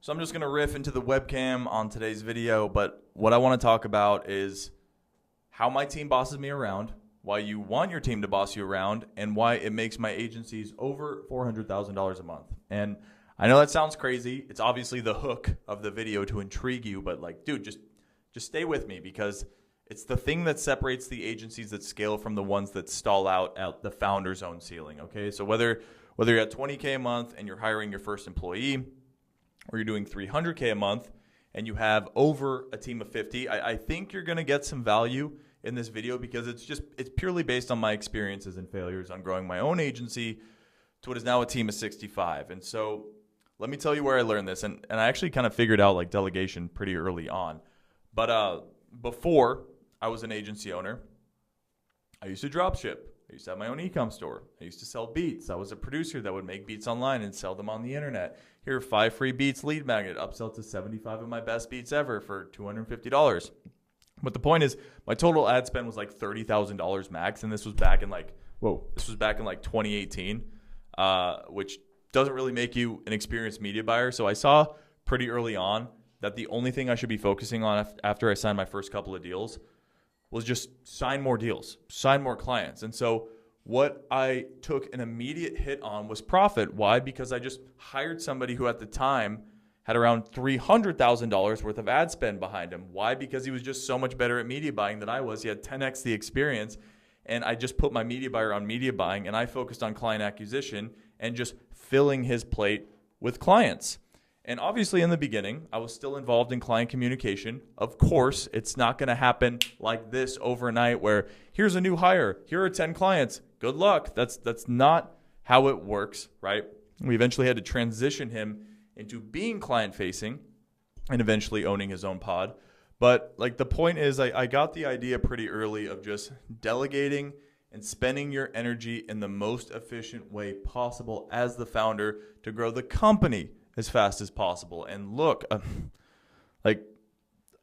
So I'm just going to riff into the webcam on today's video, but what I want to talk about is how my team bosses me around, why you want your team to boss you around, and why it makes my agencies over $400,000 a month. And I know that sounds crazy. It's obviously the hook of the video to intrigue you, but like, dude, just stay with me because it's the thing that separates the agencies that scale from the ones that stall out at the founder's own ceiling, okay? So whether you're at $20K a month and you're hiring your first employee, or you're doing $300K a month and you have over a team of 50, I think you're going to get some value in this video because it's purely based on my experiences and failures on growing my own agency to what is now a team of 65. And so let me tell you where I learned this. And I actually kind of figured out like delegation pretty early on. But before I was an agency owner, I used to drop ship. I used to have my own e-com store. I used to sell beats. I was a producer that would make beats online and sell them on the internet. Here are 5 free beats lead magnet, upsell to 75 of my best beats ever for $250. But the point is, my total ad spend was like $30,000 max, and this was back in like 2018, which doesn't really make you an experienced media buyer. So I saw pretty early on that the only thing I should be focusing on after I signed my first couple of deals was just sign more deals, sign more clients. And so what I took an immediate hit on was profit. Why? Because I just hired somebody who at the time had around $300,000 worth of ad spend behind him. Why? Because he was just so much better at media buying than I was. He had 10x the experience. And I just put my media buyer on media buying and I focused on client acquisition and just filling his plate with clients. And obviously in the beginning, I was still involved in client communication. Of course, it's not going to happen like this overnight where here's a new hire, here are 10 clients, good luck. That's not how it works, right? We eventually had to transition him into being client facing and eventually owning his own pod. But like the point is I got the idea pretty early of just delegating and spending your energy in the most efficient way possible as the founder to grow the company as fast as possible. And look, like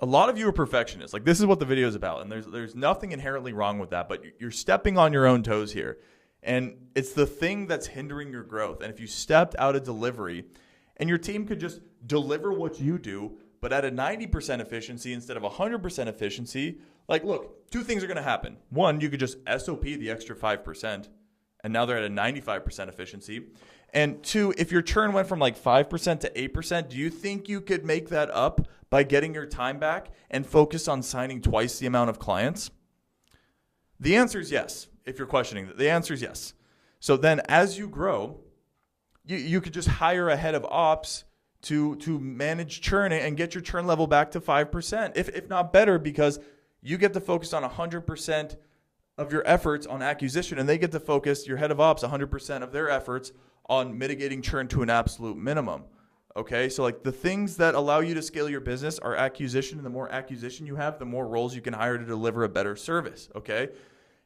a lot of you are perfectionists. Like this is what the video is about. And there's nothing inherently wrong with that, but you're stepping on your own toes here. And it's the thing that's hindering your growth. And if you stepped out of delivery and your team could just deliver what you do, but at a 90% efficiency instead of 100% efficiency, like look, 2 things are going to happen. 1, you could just SOP the extra 5%. And now they're at a 95% efficiency. And 2, if your churn went from like 5% to 8%, do you think you could make that up by getting your time back and focus on signing twice the amount of clients? The answer is yes. If you're questioning that, the answer is yes. So then as you grow, you could just hire a head of ops to manage churn and get your churn level back to 5%, if not better, because you get to focus on 100% of your efforts on acquisition, and they get to focus, your head of ops, 100% of their efforts on mitigating churn to an absolute minimum. Okay, so like the things that allow you to scale your business are acquisition, and the more acquisition you have, the more roles you can hire to deliver a better service. Okay,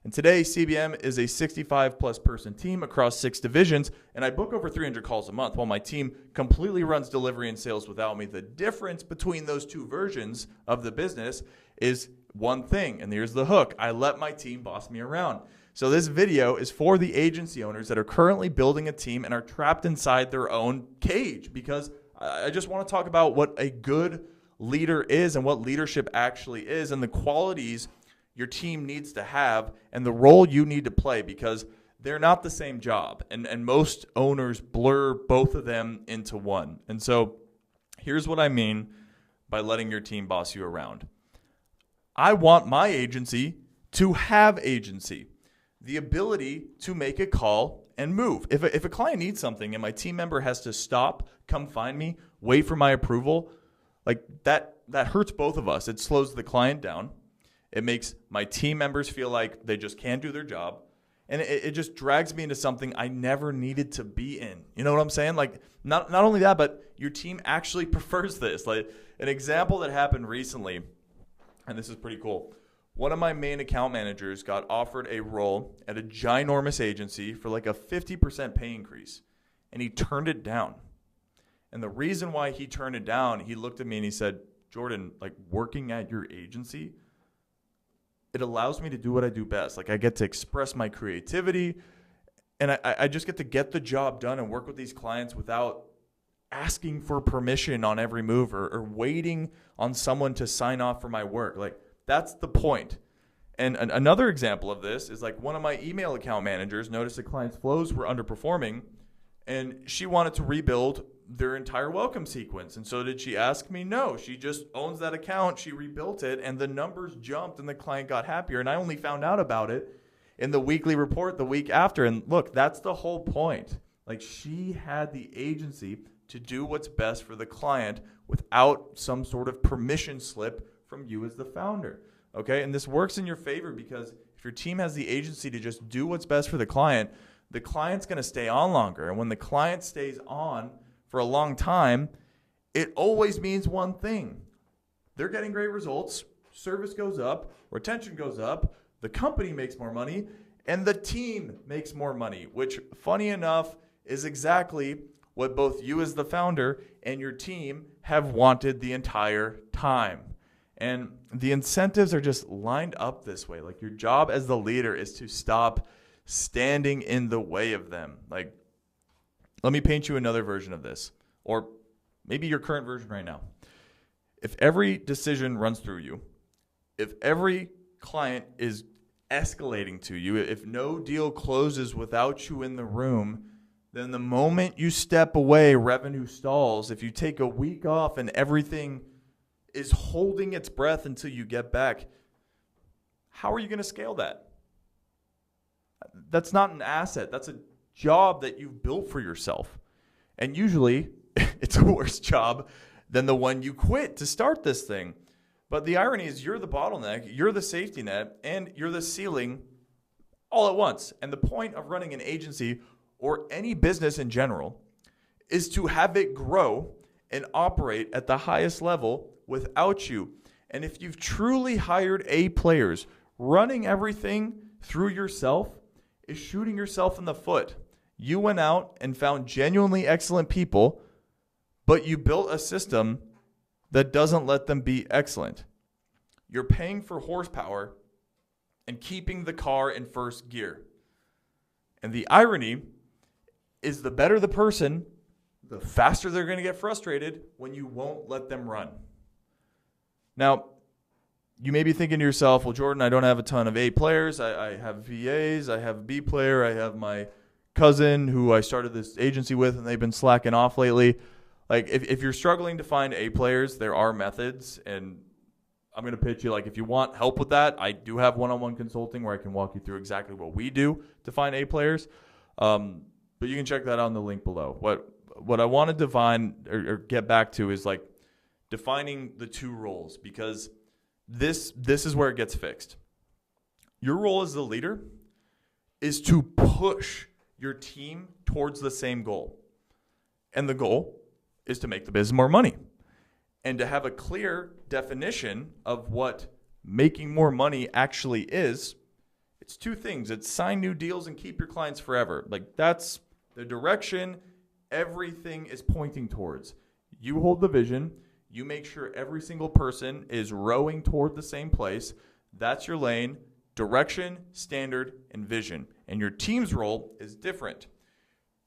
and today CBM is a 65 plus person team across 6 divisions, and I book over 300 calls a month while my team completely runs delivery and sales without me. The difference between those 2 versions of the business is one thing, and here's the hook. I let my team boss me around. So this video is for the agency owners that are currently building a team and are trapped inside their own cage, because I just want to talk about what a good leader is and what leadership actually is and the qualities your team needs to have and the role you need to play, because they're not the same job. And most owners blur both of them into one. And so here's what I mean by letting your team boss you around. I want my agency to have agency, the ability to make a call and move. If a client needs something and my team member has to stop, come find me, wait for my approval, like that hurts both of us. It slows the client down. It makes my team members feel like they just can't do their job. And it just drags me into something I never needed to be in. You know what I'm saying? Like not only that, but your team actually prefers this. Like an example that happened recently, and this is pretty cool. One of my main account managers got offered a role at a ginormous agency for like a 50% pay increase, and he turned it down. And the reason why he turned it down, he looked at me and he said, Jordan, like working at your agency, it allows me to do what I do best. Like I get to express my creativity, and I just get to get the job done and work with these clients without asking for permission on every move or waiting on someone to sign off for my work. Like, that's the point. And another example of this is like one of my email account managers noticed a client's flows were underperforming, and she wanted to rebuild their entire welcome sequence. And so did she ask me? No, she just owns that account. She rebuilt it, and the numbers jumped, and the client got happier. And I only found out about it in the weekly report the week after. And look, that's the whole point. Like, she had the agency to do what's best for the client without some sort of permission slip from you as the founder. Okay, and this works in your favor because if your team has the agency to just do what's best for the client's going to stay on longer. And when the client stays on for a long time, it always means one thing. They're getting great results, service goes up, retention goes up, the company makes more money, and the team makes more money, which, funny enough, is exactly what both you as the founder and your team have wanted the entire time. And the incentives are just lined up this way. Like, your job as the leader is to stop standing in the way of them. Like, let me paint you another version of this, or maybe your current version right now. If every decision runs through you, if every client is escalating to you, if no deal closes without you in the room, then the moment you step away, revenue stalls. If you take a week off and everything is holding its breath until you get back, how are you going to scale that? That's not an asset. That's a job that you've built for yourself. And usually it's a worse job than the one you quit to start this thing. But the irony is you're the bottleneck, you're the safety net, and you're the ceiling all at once. And the point of running an agency or any business in general is to have it grow and operate at the highest level without you. And if you've truly hired A players, running everything through yourself is shooting yourself in the foot. You went out and found genuinely excellent people, but you built a system that doesn't let them be excellent. You're paying for horsepower and keeping the car in first gear. And the irony is the better the person, the faster they're going to get frustrated when you won't let them run. Now, you may be thinking to yourself, well, Jordan, I don't have a ton of A players. I have VAs. I have a B player. I have my cousin who I started this agency with, and they've been slacking off lately. Like, if you're struggling to find A players, there are methods, and I'm going to pitch you, like, if you want help with that, I do have one-on-one consulting where I can walk you through exactly what we do to find A players. But you can check that out in the link below. What I want to define or get back to is, like, defining the two roles, because this is where it gets fixed. Your role as the leader is to push your team towards the same goal. And the goal is to make the business more money. And to have a clear definition of what making more money actually is, it's two things. It's sign new deals and keep your clients forever. Like, that's the direction everything is pointing towards. You hold the vision. You make sure every single person is rowing toward the same place. That's your lane, direction, standard, and vision. And your team's role is different.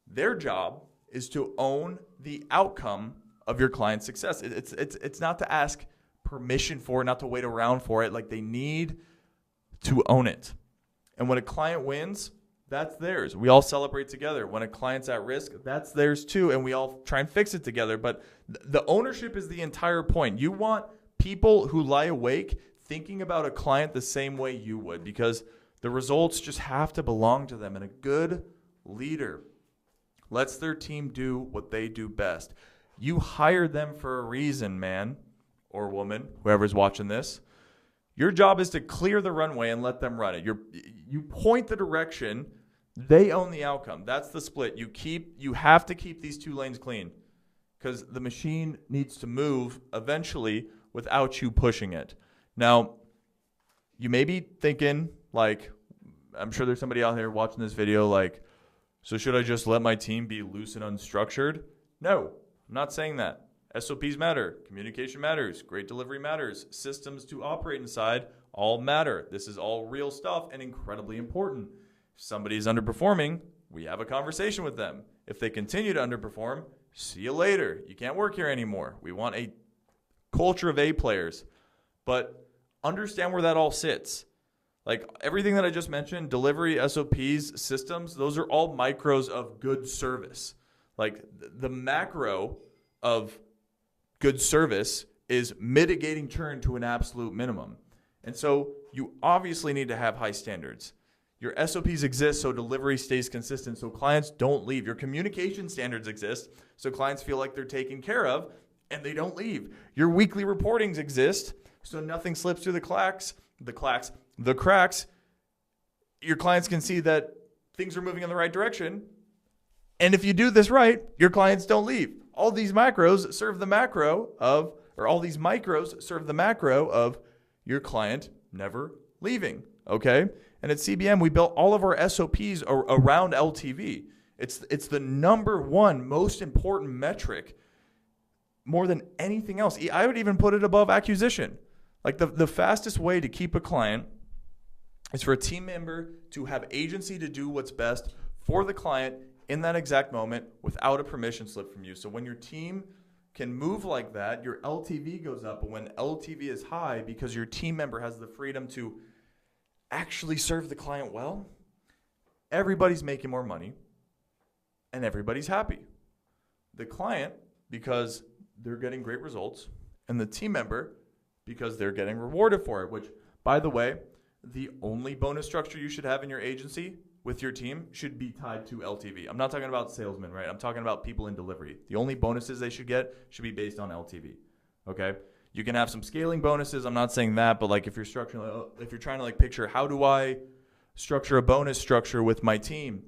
Their job is to own the outcome of your client's success. It's not to ask permission for it, not to wait around for it. Like, they need to own it. And when a client wins, that's theirs. We all celebrate together. When a client's at risk, that's theirs too, and we all try and fix it together. But the ownership is the entire point. You want people who lie awake thinking about a client the same way you would, because the results just have to belong to them. And a good leader lets their team do what they do best. You hired them for a reason, man or woman, whoever's watching this. Your job is to clear the runway and let them run it. You point the direction, they own the outcome. That's the split. You have to keep these two lanes clean, because the machine needs to move eventually without you pushing it. Now, you may be thinking, like, I'm sure there's somebody out there watching this video like, so should I just let my team be loose and unstructured? No, I'm not saying that. SOPs matter. Communication matters. Great delivery matters. Systems to operate inside all matter. This is all real stuff and incredibly important. If somebody is underperforming, we have a conversation with them. If they continue to underperform, see you later. You can't work here anymore. We want a culture of A players. But understand where that all sits. Like everything that I just mentioned, delivery, SOPs, systems, those are all micros of good service. Like the macro of good service is mitigating churn to an absolute minimum. And so you obviously need to have high standards. Your SOPs exist so delivery stays consistent, so clients don't leave. Your communication standards exist so clients feel like they're taken care of and they don't leave. Your weekly reportings exist so nothing slips through the cracks. Your clients can see that things are moving in the right direction. And if you do this right, your clients don't leave. All these macros serve the macro of, or all these micros serve the macro of your client never leaving, okay? And at CBM, we built all of our SOPs around LTV. It's the number one most important metric more than anything else. I would even put it above acquisition. Like the fastest way to keep a client is for a team member to have agency to do what's best for the client in that exact moment without a permission slip from you. So when your team can move like that, your LTV goes up. But when LTV is high because your team member has the freedom to actually serve the client well, everybody's making more money and everybody's happy. The client, because they're getting great results, and the team member, because they're getting rewarded for it, which, by the way, the only bonus structure you should have in your agency with your team should be tied to LTV. I'm not talking about salesmen, right? I'm talking about people in delivery. The only bonuses they should get should be based on LTV, okay? You can have some scaling bonuses. I'm not saying that, but like if you're structuring, if you're trying to like picture how do I structure a bonus structure with my team,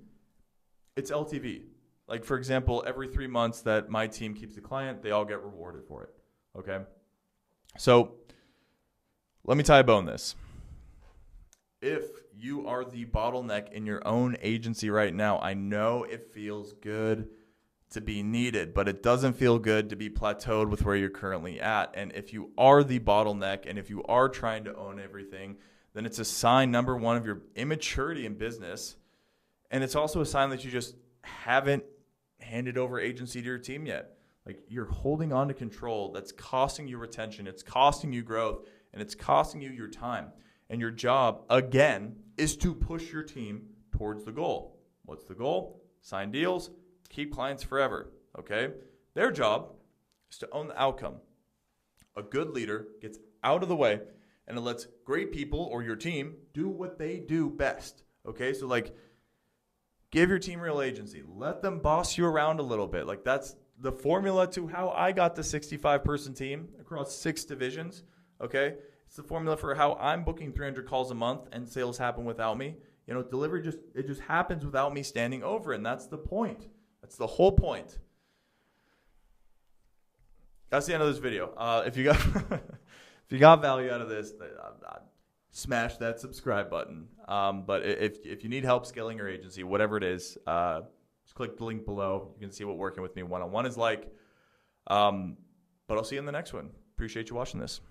it's LTV. Like for example, every 3 months that my team keeps a client, they all get rewarded for it, okay? So let me tie a bow on this. If you are the bottleneck in your own agency right now, I know it feels good to be needed, but it doesn't feel good to be plateaued with where you're currently at. And if you are the bottleneck and if you are trying to own everything, then it's a sign, number one, of your immaturity in business. And it's also a sign that you just haven't handed over agency to your team yet. Like you're holding on to control that's costing you retention, it's costing you growth, and it's costing you your time. And your job, again, is to push your team towards the goal. What's the goal? Sign deals, keep clients forever, okay? Their job is to own the outcome. A good leader gets out of the way and it lets great people or your team do what they do best, okay? So like, give your team real agency. Let them boss you around a little bit. Like that's the formula to how I got the 65-person team across 6 divisions, okay? It's the formula for how I'm booking 300 calls a month and sales happen without me. You know, delivery just happens without me standing over, and that's the point. That's the whole point. That's the end of this video. If you got value out of this, smash that subscribe button. But if you need help scaling your agency, whatever it is, just click the link below. You can see what working with me one-on-one is like. But I'll see you in the next one. Appreciate you watching this.